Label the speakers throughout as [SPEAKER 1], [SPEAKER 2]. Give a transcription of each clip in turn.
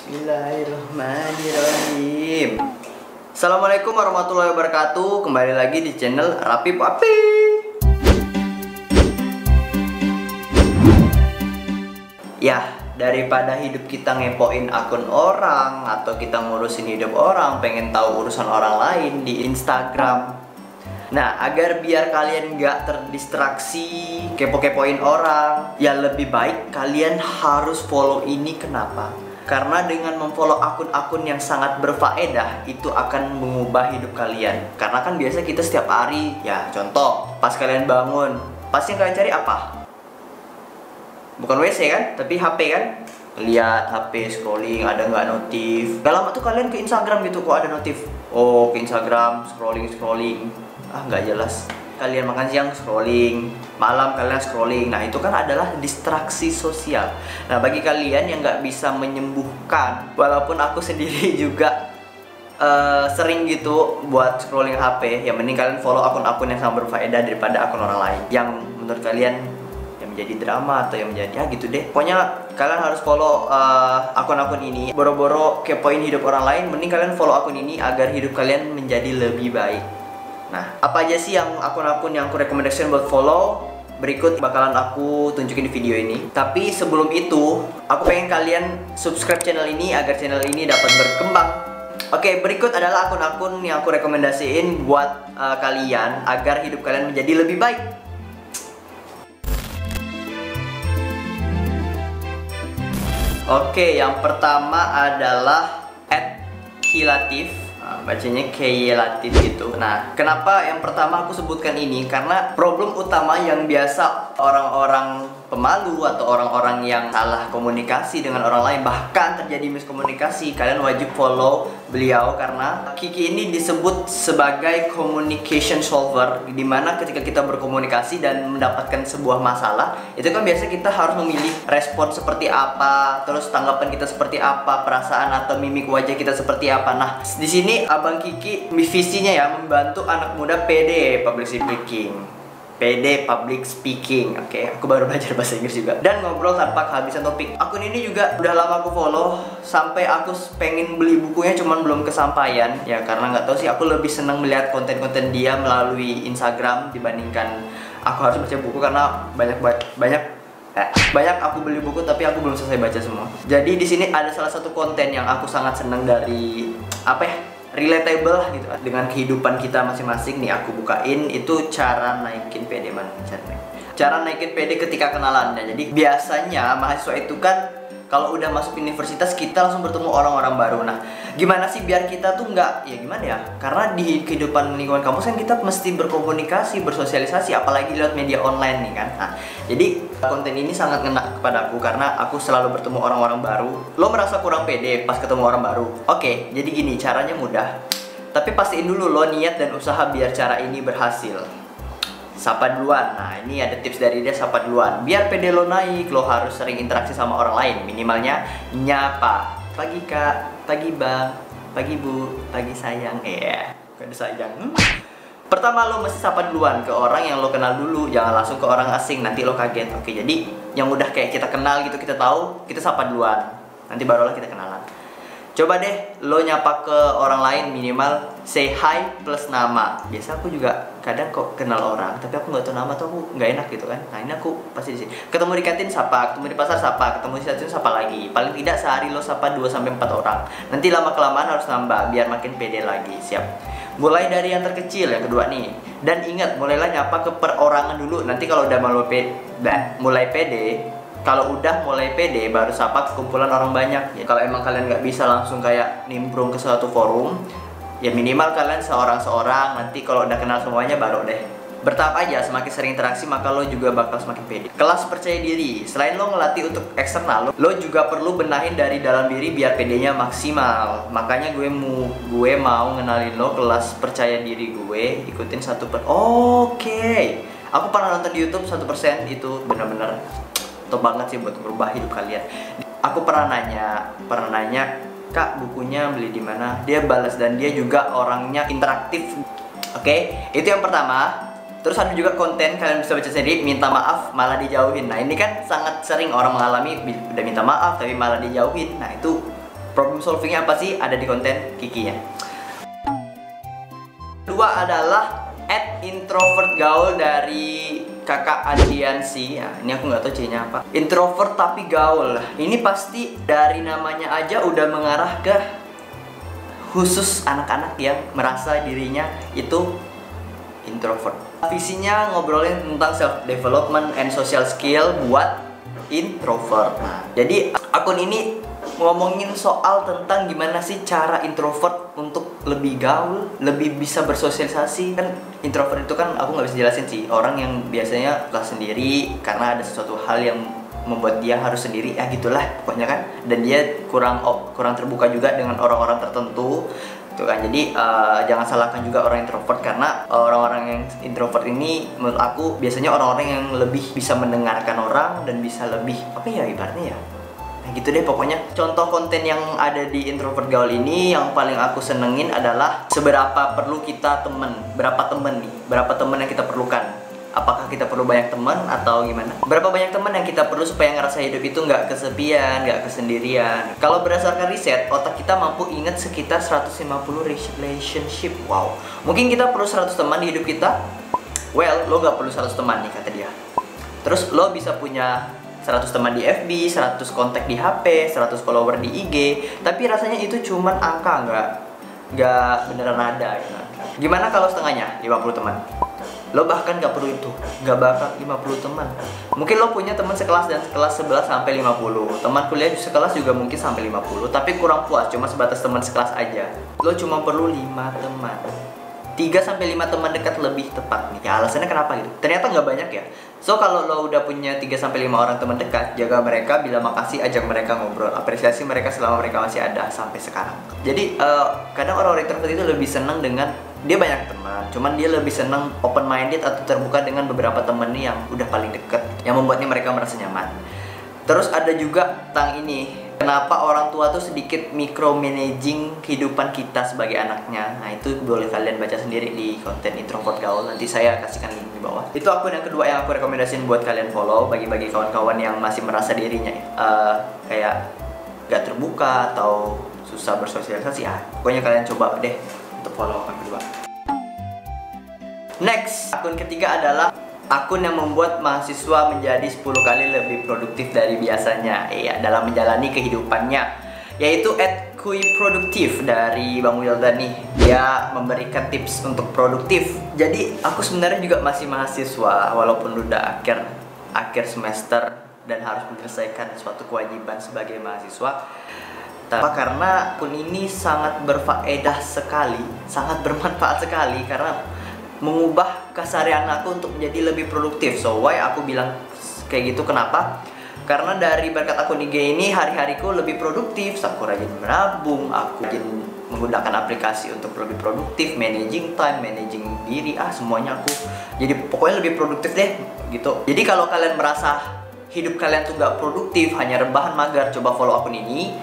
[SPEAKER 1] Bismillahirrahmanirrahim. Assalamualaikum warahmatullahi wabarakatuh. Kembali lagi di channel Rapi Papi. Ya, daripada hidup kita ngepoin akun orang atau kita ngurusin hidup orang, pengen tahu urusan orang lain di Instagram. Nah, agar biar kalian nggak terdistraksi kepo-kepoin orang, ya lebih baik kalian harus follow ini. Kenapa? Karena dengan memfollow akun-akun yang sangat berfaedah, itu akan mengubah hidup kalian. Karena kan biasa kita setiap hari, ya contoh, pas kalian bangun, pasti yang kalian cari apa? Bukan WC kan, tapi HP kan? Lihat HP, scrolling, ada nggak notif. Gak lama tuh kalian ke Instagram gitu, kok ada notif. Oh, ke Instagram, scrolling. Ah, nggak jelas. Kalian makan siang scrolling, malam kalian scrolling. Nah, itu kan adalah distraksi sosial. Nah, bagi kalian yang nggak bisa menyembuhkan, walaupun aku sendiri juga sering gitu buat scrolling HP, ya mending kalian follow akun-akun yang sangat berfaedah daripada akun orang lain yang menurut kalian yang menjadi drama atau yang menjadi gitu deh. Pokoknya kalian harus follow akun-akun ini. Boro-boro kepoin hidup orang lain, mending kalian follow akun ini agar hidup kalian menjadi lebih baik. Nah, apa aja sih yang akun-akun yang aku rekomendasikan buat follow? Berikut bakalan aku tunjukin di video ini. Tapi sebelum itu, aku pengen kalian subscribe channel ini agar channel ini dapat berkembang. Oke, berikut adalah akun-akun yang aku rekomendasiin buat kalian agar hidup kalian menjadi lebih baik. Oke, yang pertama adalah @kilatif. Bacanya Kayelatif gitu. Nah, kenapa yang pertama aku sebutkan ini? Karena problem utama yang biasa orang-orang pemalu atau orang-orang yang salah komunikasi dengan orang lain, bahkan terjadi miskomunikasi, kalian wajib follow beliau karena Kiki ini disebut sebagai communication solver, dimana ketika kita berkomunikasi dan mendapatkan sebuah masalah, itu kan biasa kita harus memilih respon seperti apa, terus tanggapan kita seperti apa, perasaan atau mimik wajah kita seperti apa. Nah, di sini Abang Kiki visinya ya membantu anak muda PD public speaking. Oke, aku baru belajar bahasa Inggris juga. Dan ngobrol tanpa kehabisan topik. Akun ini juga udah lama aku follow, sampai aku pengen beli bukunya cuman belum kesampaian. Ya karena nggak tahu sih, aku lebih seneng melihat konten-konten dia melalui Instagram dibandingkan aku harus baca buku, karena banyak aku beli buku tapi aku belum selesai baca semua. Jadi di sini ada salah satu konten yang aku sangat seneng dari relatable gitu dengan kehidupan kita masing-masing. Nih aku bukain, itu cara naikin PD. Cara naikin PD ketika kenalan. Nah, jadi biasanya mahasiswa itu kan kalau udah masuk universitas kita langsung bertemu orang-orang baru. Nah, gimana sih biar kita tuh nggak, ya gimana ya? Karena di kehidupan lingkungan kampus kan kita mesti berkomunikasi, bersosialisasi, apalagi lewat media online nih kan. Nah, jadi konten ini sangat ngena kepada aku karena aku selalu bertemu orang-orang baru. Lo merasa kurang pede pas ketemu orang baru? Oke, jadi gini, caranya mudah. Tapi pastiin dulu lo niat dan usaha biar cara ini berhasil. Sapa duluan. Nah, ini ada tips dari dia, sapa duluan. Biar PD lo naik, lo harus sering interaksi sama orang lain. Minimalnya nyapa. Pagi kak, pagi bang, pagi bu, pagi sayang. Kode sayang. Pertama lo mesti sapa duluan ke orang yang lo kenal dulu. Jangan langsung ke orang asing, nanti lo kaget. Oke, jadi yang udah kayak kita kenal gitu, kita tahu, kita sapa duluan. Nanti barulah kita kenalan. Coba deh lo nyapa ke orang lain, minimal say hi plus nama. Biasa aku juga kadang kok kenal orang tapi aku nggak tahu nama, tuh aku nggak enak gitu kan. Nah, ini aku pasti di sini. Ketemu di kantin sapa, ketemu di pasar sapa, ketemu di stasiun sapa lagi. Paling tidak sehari lo sapa 2-4 orang. Nanti lama kelamaan harus nambah biar makin pede lagi. Siap. Mulai dari yang terkecil, yang kedua nih. Dan ingat, mulailah nyapa ke perorangan dulu. Nanti kalau udah mulai pede, kalau udah mulai pede, baru sapa ke kumpulan orang banyak. Ya, kalau emang kalian nggak bisa langsung kayak nimbrung ke suatu forum, ya minimal kalian seorang-seorang. Nanti kalau udah kenal semuanya baru deh. Bertahap aja, semakin sering interaksi maka lo juga bakal semakin pede. Kelas percaya diri. Selain lo ngelatih untuk eksternal, lo juga perlu benahin dari dalam diri biar pedenya maksimal. Makanya gue mau ngenalin lo kelas percaya diri gue. Ikutin 1%. Oke. Aku pernah nonton di YouTube 1%, itu bener-bener top banget sih buat merubah hidup kalian. Aku pernah nanya, kak bukunya beli di mana? Dia balas dan dia juga orangnya interaktif. Oke, itu yang pertama. Terus ada juga konten kalian bisa baca sendiri, minta maaf malah dijauhin. Nah, ini kan sangat sering orang mengalami, udah minta maaf tapi malah dijauhin. Nah, itu Problem solvingnya apa sih? Ada di konten Kiki ya. Kedua adalah introvert gaul dari kakak Adriansi ya. Ini aku nggak tahu C-nya apa. Introvert tapi gaul. Ini pasti dari namanya aja udah mengarah ke khusus anak-anak yang merasa dirinya itu introvert. Visinya ngobrolin tentang self development and social skill buat introvert. Nah, jadi akun ini ngomongin soal tentang gimana sih cara introvert untuk lebih gaul, lebih bisa bersosialisasi. Kan introvert itu kan aku nggak bisa jelasin sih, orang yang biasanya kelas sendiri karena ada sesuatu hal yang membuat dia harus sendiri ya gitulah pokoknya kan. Dan dia kurang terbuka juga dengan orang-orang tertentu tuh kan. Jadi jangan salahkan juga orang introvert, karena orang-orang yang introvert ini menurut aku biasanya orang-orang yang lebih bisa mendengarkan orang dan bisa lebih apa ya ibaratnya ya. Nah gitu deh pokoknya. Contoh konten yang ada di introvert gaul ini yang paling aku senengin adalah seberapa perlu kita berapa teman yang kita perlukan. Apakah kita perlu banyak teman atau gimana? Berapa banyak teman yang kita perlu supaya ngerasa hidup itu nggak kesepian, nggak kesendirian. Kalau berdasarkan riset, otak kita mampu ingat sekitar 150 relationship. Wow, mungkin kita perlu 100 teman di hidup kita. Well, lo nggak perlu 100 teman nih kata dia. Terus lo bisa punya 100 teman di FB, 100 kontak di HP, 100 follower di IG. Tapi rasanya itu cuman angka, nggak beneran ada gitu. Gimana kalau setengahnya, 50 teman? Lo bahkan gak perlu itu, gak bakal 50 teman. Mungkin lo punya teman sekelas dan sekelas 11 sampai 50. Teman kuliah sekelas juga mungkin sampai 50, tapi kurang puas, cuma sebatas teman sekelas aja. Lo cuma perlu 5 teman. 3 sampai 5 teman dekat lebih tepat nih. Ya alasannya kenapa gitu? Ternyata nggak banyak ya. So kalau lo udah punya 3 sampai 5 orang teman dekat, jaga mereka, bilang makasih, ajak mereka ngobrol, apresiasi mereka selama mereka masih ada sampai sekarang. Jadi kadang orang-orang introvert itu lebih senang dengan dia banyak teman, cuman dia lebih senang open minded atau terbuka dengan beberapa temen yang udah paling deket, yang membuatnya mereka merasa nyaman. Terus ada juga tentang ini, kenapa orang tua tuh sedikit micromanaging kehidupan kita sebagai anaknya. Nah itu boleh kalian baca sendiri di konten introvert gaul, nanti saya kasihkan link di bawah. Itu akun yang kedua yang aku rekomendasiin buat kalian follow, bagi-bagi kawan-kawan yang masih merasa dirinya kayak gak terbuka atau susah bersosialisasi ya. Pokoknya kalian coba deh untuk follow akun kedua. Next, akun ketiga adalah akun yang membuat mahasiswa menjadi 10 kali lebih produktif dari biasanya dalam menjalani kehidupannya, yaitu @kuiproduktif dari Bang Wildan nih. Dia memberikan tips untuk produktif. Jadi aku sebenarnya juga masih mahasiswa walaupun udah akhir semester dan harus menyelesaikan suatu kewajiban sebagai mahasiswa. Karena akun ini sangat berfaedah sekali, sangat bermanfaat sekali karena mengubah keseharian aku untuk menjadi lebih produktif. So why aku bilang kayak gitu, kenapa? Karena dari berkat akun IG ini hari-hariku lebih produktif. Aku rajin menabung, aku rajin menggunakan aplikasi untuk lebih produktif, managing time, managing diri, semuanya aku jadi pokoknya lebih produktif deh gitu. Jadi kalau kalian merasa hidup kalian tuh gak produktif, hanya rebahan magar, coba follow akun ini.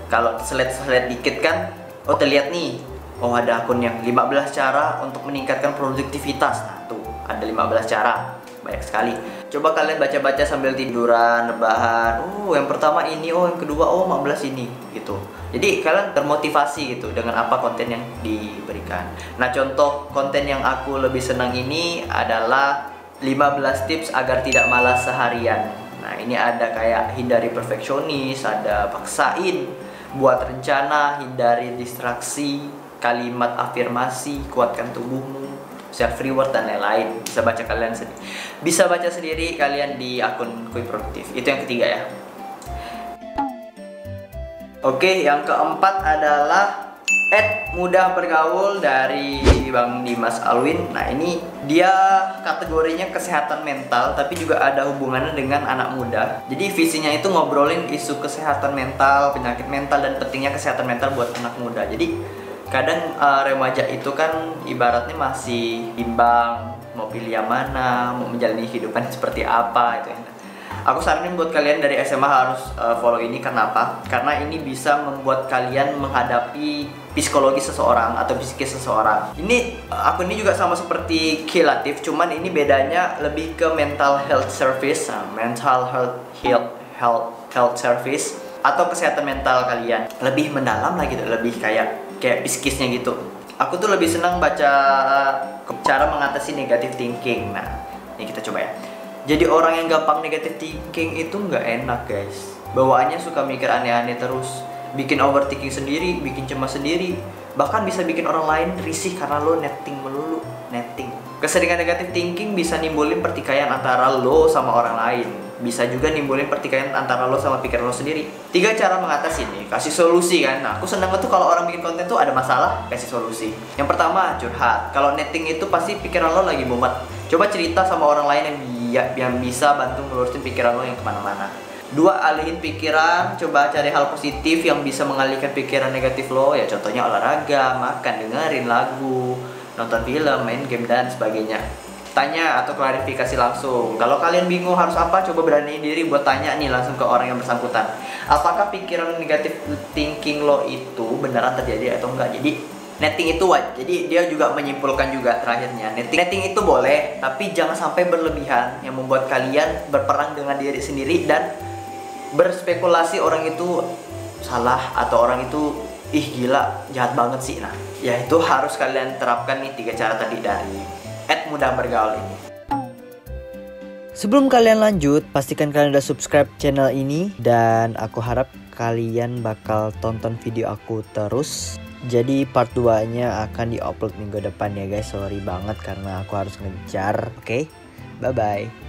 [SPEAKER 1] Kalau slide dikit kan, terlihat nih, ada akun yang 15 cara untuk meningkatkan produktivitas. Nah tuh, ada 15 cara, banyak sekali. Coba kalian baca-baca sambil tiduran, rebahan. Yang pertama ini, yang kedua, 15 ini, gitu. Jadi kalian termotivasi gitu dengan apa konten yang diberikan. Nah contoh konten yang aku lebih senang ini adalah 15 tips agar tidak malas seharian. Nah ini ada kayak hindari perfeksionis, ada paksain, buat rencana, hindari distraksi, kalimat afirmasi, kuatkan tubuhmu, self reward dan lain-lain. Bisa baca sendiri kalian di akun Kuiproduktif. Itu yang ketiga ya. Oke, yang keempat adalah mudah bergaul dari Bang Dimas Alwin. Nah ini dia kategorinya kesehatan mental, tapi juga ada hubungannya dengan anak muda. Jadi visinya itu ngobrolin isu kesehatan mental, penyakit mental, dan pentingnya kesehatan mental buat anak muda. Jadi kadang remaja itu kan ibaratnya masih bimbang, mau pilih yang mana, mau menjalani kehidupan seperti apa itu ya. Aku saranin buat kalian dari SMA harus follow ini. Kenapa? Karena ini bisa membuat kalian menghadapi psikologi seseorang atau psikis seseorang. Akun ini juga sama seperti Kilatif, cuman ini bedanya lebih ke mental health service. Mental health service. atau kesehatan mental kalian lebih mendalam lah gitu, lebih kayak biskisnya gitu. Aku tuh lebih senang baca cara mengatasi negative thinking. Nah, ini kita coba ya. Jadi orang yang gampang negative thinking itu nggak enak guys. Bawaannya suka mikir aneh-aneh terus, bikin overthinking sendiri, bikin cemas sendiri, bahkan bisa bikin orang lain risih karena lo netting melulu, netting. Keseringan negative thinking bisa nimbulin pertikaian antara lo sama orang lain, bisa juga nimbulin pertikaian antara lo sama pikiran lo sendiri. 3 cara mengatasi nih, kasih solusi kan. Nah, aku senang tuh kalau orang bikin konten tuh ada masalah, kasih solusi. Yang pertama, curhat. Kalau netting itu pasti pikiran lo lagi mumet. Coba cerita sama orang lain yang bisa bantu ngelurusin pikiran lo yang kemana-mana. 2, alihin pikiran, coba cari hal positif yang bisa mengalihkan pikiran negatif lo. Ya contohnya olahraga, makan, dengerin lagu, nonton film, main game, dan sebagainya. Tanya atau klarifikasi langsung. Kalau kalian bingung harus apa, coba beraniin diri buat tanya nih langsung ke orang yang bersangkutan. Apakah pikiran negatif thinking lo itu beneran terjadi atau enggak? Jadi netting itu jadi dia juga menyimpulkan juga terakhirnya. Netting itu boleh, tapi jangan sampai berlebihan yang membuat kalian berperang dengan diri sendiri dan berspekulasi orang itu salah atau orang itu gila, jahat banget sih. Nah, ya itu harus kalian terapkan nih 3 cara tadi dari mudah bergaul ini. Sebelum kalian lanjut, pastikan kalian udah subscribe channel ini dan aku harap kalian bakal tonton video aku terus. Jadi part 2-nya akan diupload minggu depan ya guys. Sorry banget karena aku harus ngejar. Oke, bye bye.